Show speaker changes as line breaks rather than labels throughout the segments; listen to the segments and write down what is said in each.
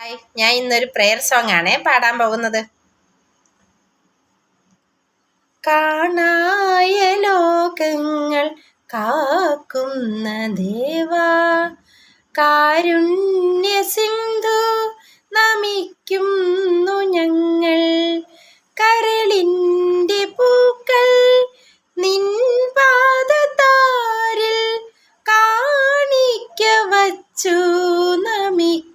Hi, ഞാൻ ഇന്നൊരു prayer song ആണ് പാടാൻ പോകുന്നത്. കാണായ ലോകങ്ങൾ കാക്കുന്ന ദേവാ, കാരുണ്യ സിന്ധു നമിക്കുന്നു ഞങ്ങൾ. കരളിൻ്റെ പൂക്കൾ നിൻ പാദതാരിൽ കാണിക്ക വച്ചു നമിക്കുന്നു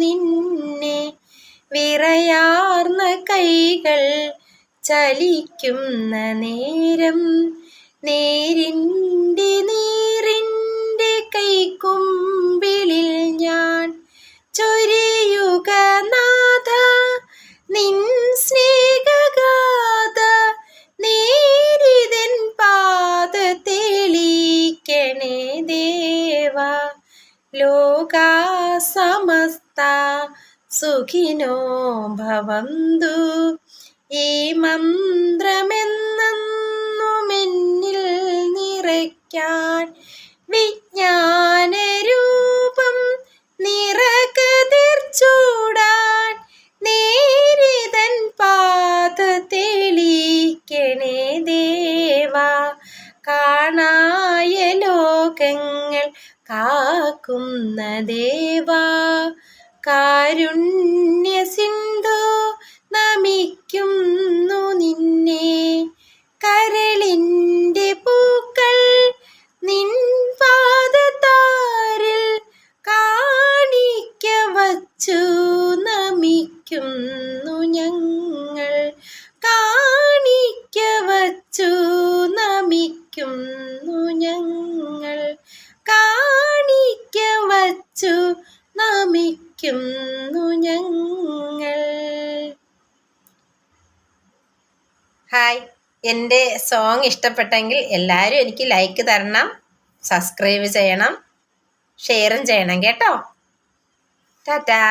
നിന്നെ. വിറയാർന്ന കൈകൾ ചലിക്കുന്ന നേരം നേരിൻ്റെ നീറിൻ്റെ കൈക്കുമ്പിളിൽ ഞാൻ ചൊരിയുക നാഥ നിൻ സ്നേഹഗാഥ. നേരിതൻ പാത തെളിക്കണേ ദേവാ. ലോകാ സമസ്ത സുഖിനോ ഭവന്തു. ഈ മന്ത്രമെന്നെന്നുമെന്നിൽ നിറയ്ക്കാൻ വിജ്ഞാനരൂപം നിറകതിർ ചൂടാൻ നേരിതൻ പാത തെളിക്കണേ ദേവാ. കാണായ ലോകങ്ങൾ കാക്കുന്ന ദേവാ, കാരുണ്യ സിന്ധു നമിക്കുന്നു നിന്നെ. കരളിൻ്റെ പൂക്കൾ നിൻ പാദതാരിൽ കാണിക്ക വച്ചു നമിക്കുന്നു ഞങ്ങൾ. കാണിക്ക വച്ചു നമിക്കുന്നു ഞങ്ങൾ. കാണിക്ക വച്ചു നമിക്കുന്നു ഞങ്ങൾ. ഹായ്, എൻ്റെ സോങ് ഇഷ്ടപ്പെട്ടെങ്കിൽ എല്ലാവരും എനിക്ക് ലൈക്ക് തരണം, സബ്സ്ക്രൈബ് ചെയ്യണം, ഷെയറും ചെയ്യണം കേട്ടോ. ടാറ്റാ.